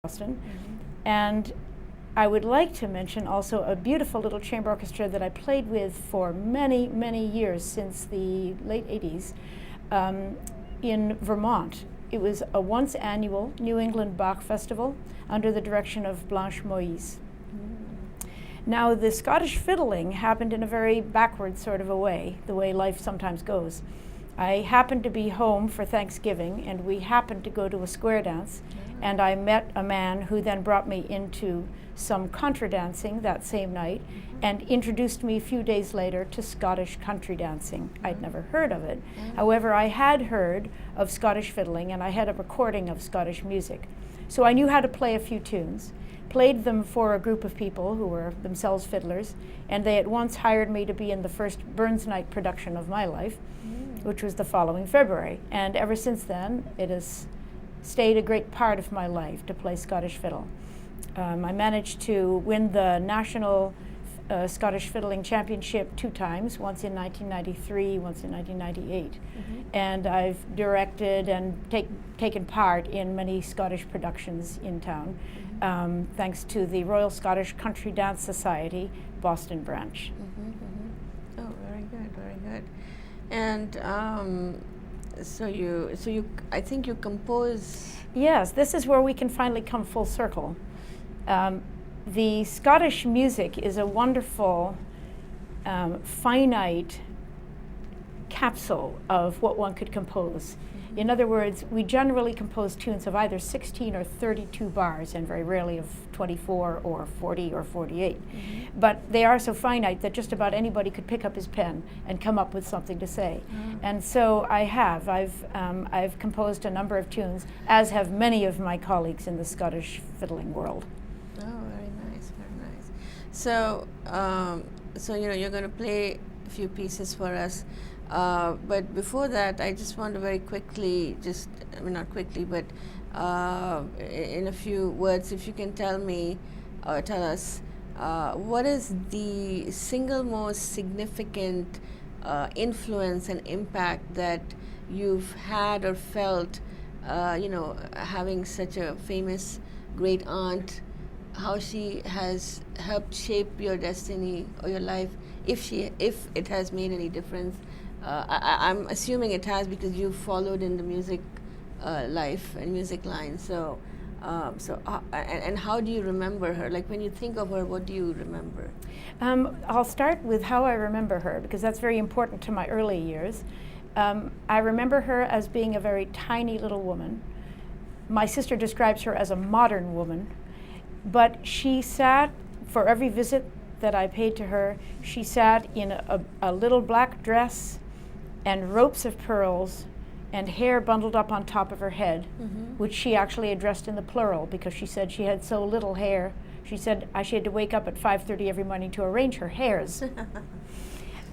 Boston. And I would like to mention also a beautiful little chamber orchestra that I played with for many, many years since the late 80s in Vermont. It was a once annual New England Bach Festival under the direction of Blanche Moïse. Now, the Scottish fiddling happened in a very backward sort of a way, the way life sometimes goes. I happened to be home for Thanksgiving, and we happened to go to a square dance, and I met a man who then brought me into some contra dancing that same night and introduced me a few days later to Scottish country dancing. I'd never heard of it. However, I had heard of Scottish fiddling, and I had a recording of Scottish music. So I knew how to play a few tunes, played them for a group of people who were themselves fiddlers, and they at once hired me to be in the first Burns Night production of my life, which was the following February. And ever since then, it has stayed a great part of my life to play Scottish fiddle. I managed to win the National Scottish Fiddling Championship 2 times, once in 1993, once in 1998. And I've directed and taken part in many Scottish productions in town, thanks to the Royal Scottish Country Dance Society, Boston branch. Oh, very good, very good. And so you, I think you compose. Yes, this is where we can finally come full circle. The Scottish music is a wonderful, finite capsule of what one could compose. In other words, we generally compose tunes of either 16 or 32 bars, and very rarely of 24 or 40 or 48. But they are so finite that just about anybody could pick up his pen and come up with something to say. And so I've composed a number of tunes, as have many of my colleagues in the Scottish fiddling world. Oh, very nice, very nice. So, so you're going to play a few pieces for us. But before that, I just want to very quickly, not quickly, but in a few words, if you can tell me or tell us what is the single most significant influence and impact that you've had or felt, having such a famous great aunt, how she has helped shape your destiny or your life, if it has made any difference. I'm assuming it has, because you followed in the music life and music line. So, and how do you remember her? Like, when you think of her, what do you remember? I'll start with how I remember her, because that's very important to my early years. I remember her as being a very tiny little woman. My sister describes her as a modern woman, but she sat, for every visit that I paid to her, she sat in a little black dress and ropes of pearls and hair bundled up on top of her head, which she actually addressed in the plural, because she said she had so little hair. She said she had to wake up at 5:30 every morning to arrange her hairs.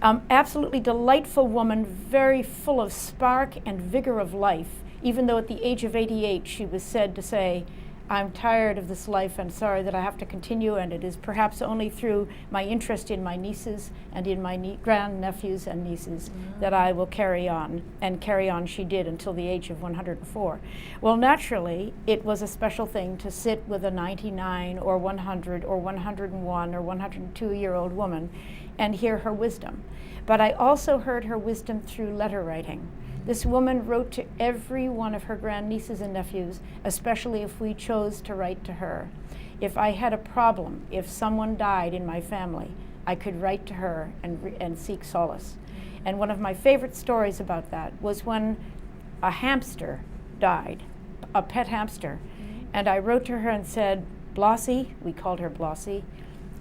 Absolutely delightful woman, very full of spark and vigor of life, even though at the age of 88 she was said to say, "I'm tired of this life and sorry that I have to continue, and it is perhaps only through my interest in my nieces and in my grandnephews and nieces that I will carry on." And carry on she did until the age of 104. Well, naturally, it was a special thing to sit with a 99 or 100 or 101 or 102-year-old woman and hear her wisdom. But I also heard her wisdom through letter writing. This woman wrote to every one of her grandnieces and nephews, especially if we chose to write to her. If I had a problem, if someone died in my family, I could write to her and seek solace. And one of my favorite stories about that was when a hamster died, a pet hamster. And I wrote to her and said, "Blossie," we called her Blossie,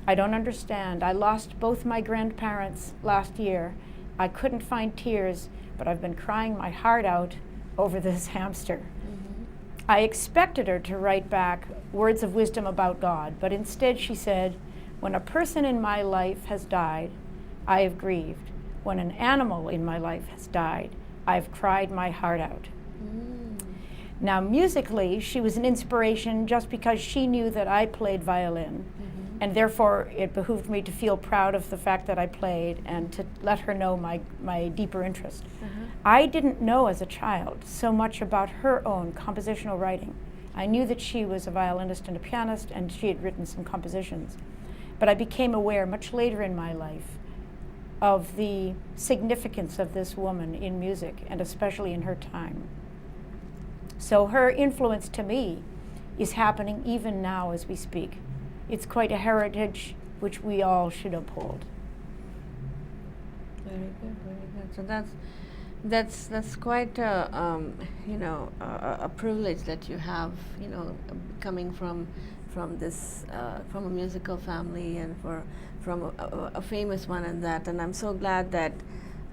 "I don't understand. I lost both my grandparents last year. I couldn't find tears, but I've been crying my heart out over this hamster." I expected her to write back words of wisdom about God, but instead she said, "When a person in my life has died, I have grieved. When an animal in my life has died, I've cried my heart out." Now, musically, she was an inspiration just because she knew that I played violin. And therefore, it behooved me to feel proud of the fact that I played and to let her know my deeper interest. I didn't know as a child so much about her own compositional writing. I knew that she was a violinist and a pianist, and she had written some compositions. But I became aware much later in my life of the significance of this woman in music, and especially in her time. So her influence to me is happening even now as we speak. It's quite a heritage which we all should uphold. Very good, very good. So that's quite a privilege that you have, coming from this from a musical family and from a famous one, and that. And I'm so glad that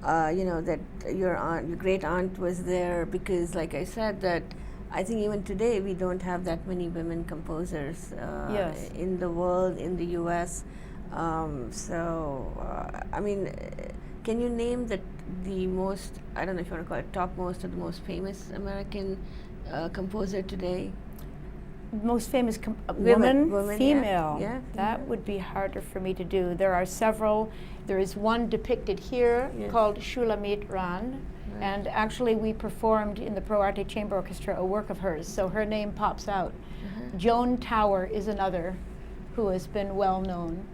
that your great aunt was there, because, like I said, that I think even today we don't have that many women composers Yes. in the world, in the U.S. I mean, can you name the most, I don't know if you want to call it topmost or the most famous American composer today? Most famous Women, female. yeah, That would be harder for me to do. There are several. There is one depicted here called Shulamit Ran. Right. And actually we performed in the Pro Arte Chamber Orchestra a work of hers, so her name pops out. Joan Tower is another who has been well known.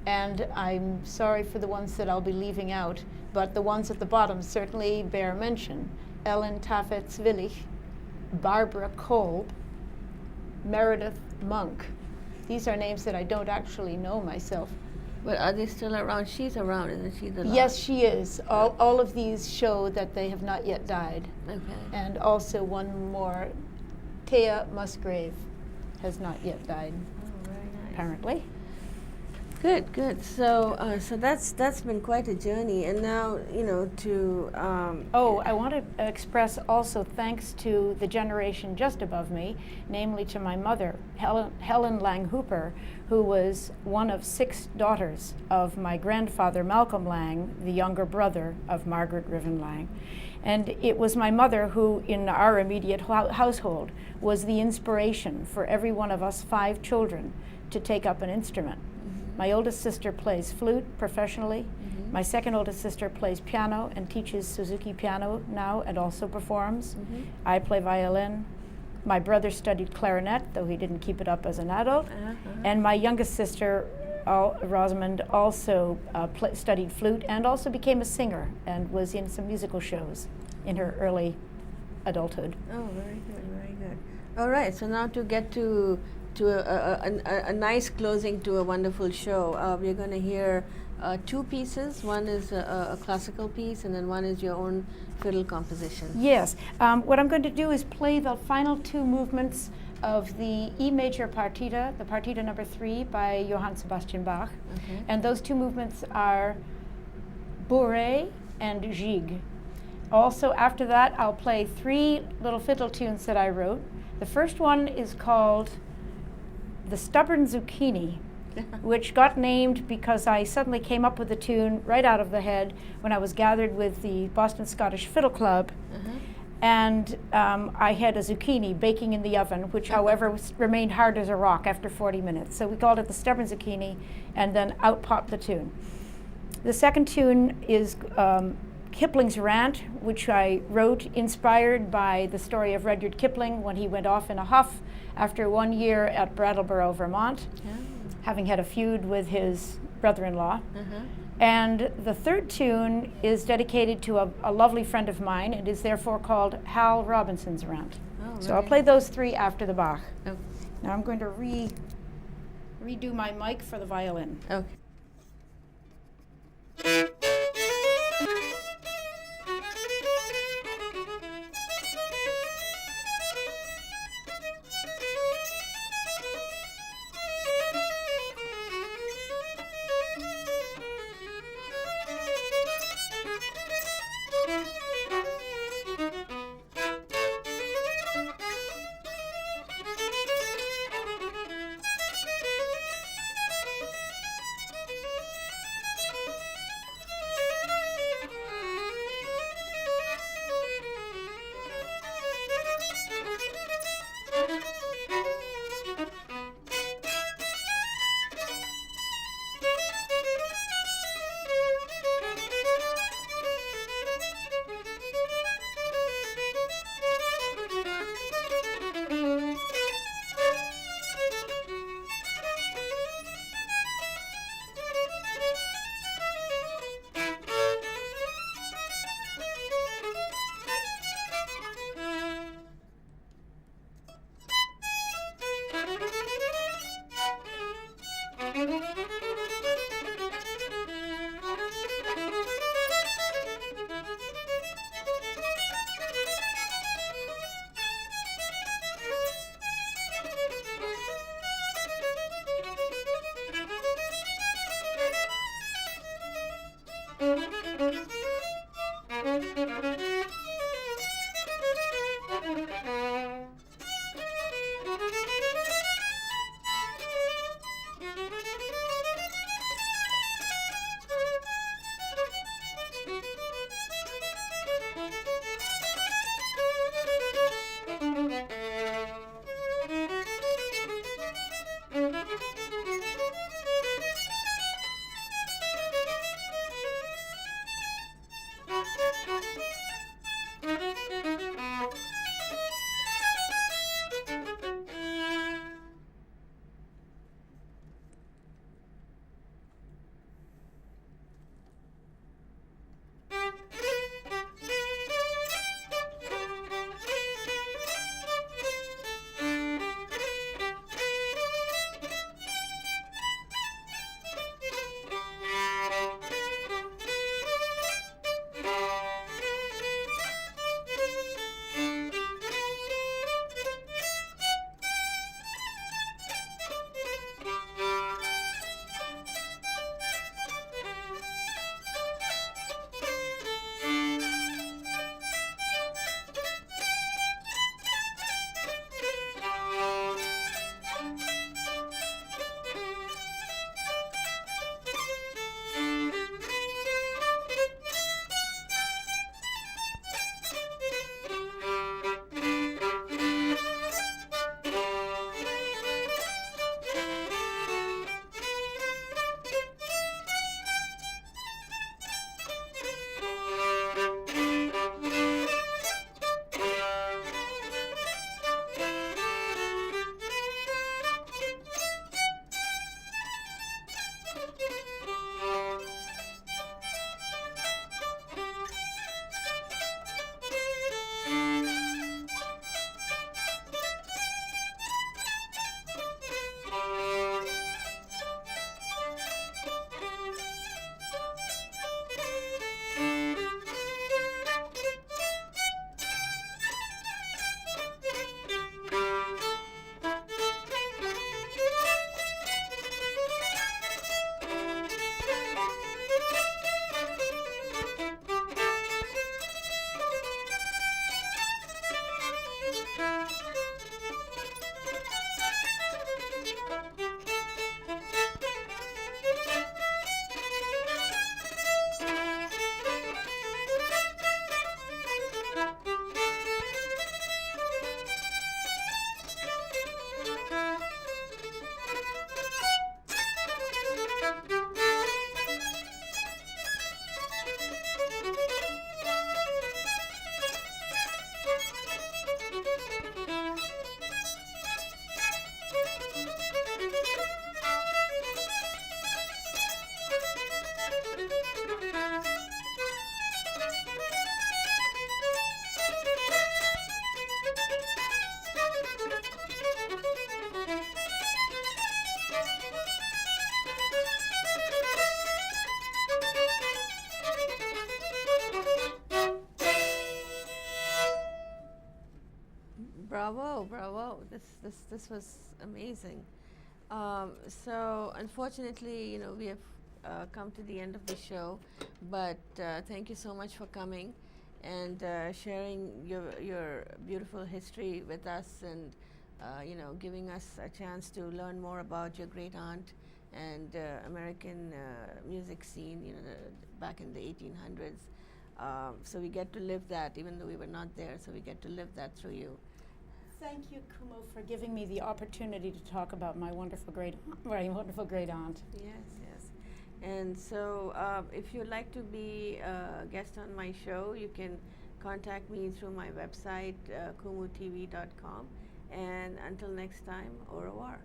And I'm sorry for the ones that I'll be leaving out, but the ones at the bottom certainly bear mention. Ellen Tafetz-Willich, Barbara Kolb, Meredith Monk. These are names that I don't actually know myself. But are they still around? She's around, isn't she? The Yes, last? she is. All of these show that they have not yet died. Okay. And also one more, Thea Musgrave has not yet died, Oh, very nice. apparently. Good, good. So, so that's been quite a journey, and now to. Oh, I want to express also thanks to the generation just above me, namely to my mother, Helen Lang Hooper, who was one of 6 daughters of my grandfather, Malcolm Lang, the younger brother of Margaret Riven Lang. And it was my mother who, in our immediate household, was the inspiration for every one of us 5 children to take up an instrument. My oldest sister plays flute professionally. My second oldest sister plays piano and teaches Suzuki piano now and also performs. I play violin. My brother studied clarinet, though he didn't keep it up as an adult. And my youngest sister, Rosamond, also studied flute and also became a singer and was in some musical shows in her early adulthood. Oh, very good, very good. All right, so now to get to a nice closing to a wonderful show, we're going to hear 2 pieces. One is a classical piece, and then one is your own fiddle composition. Yes. What I'm going to do is play the final 2 movements of the E major partita, the partita number 3 by Johann Sebastian Bach. Okay. And those 2 movements are bourrée and gigue. Also, after that, I'll play 3 little fiddle tunes that I wrote. The first one is called The Stubborn Zucchini, which got named because I suddenly came up with the tune right out of the head when I was gathered with the Boston Scottish Fiddle Club. And I had a zucchini baking in the oven, which, however, remained hard as a rock after 40 minutes. So we called it The Stubborn Zucchini, and then out popped the tune. The second tune is Kipling's Rant, which I wrote inspired by the story of Rudyard Kipling when he went off in a huff after 1 year at Brattleboro, Vermont, having had a feud with his brother-in-law. And the third tune is dedicated to a lovely friend of mine. It is therefore called Hal Robinson's Rant. Oh, So I'll play those 3 after the Bach. Okay. Now I'm going to redo my mic for the violin. Okay. wow, this was amazing. So unfortunately, we have come to the end of the show, but thank you so much for coming and sharing your beautiful history with us, and giving us a chance to learn more about your great aunt and American music scene, back in the 1800s. So we get to live that, even though we were not there. So we get to live that through you. Thank you, Kumo, for giving me the opportunity to talk about my wonderful great aunt. Yes, yes. And so if you'd like to be a guest on my show, you can contact me through my website, kumutv.com. And until next time, au revoir.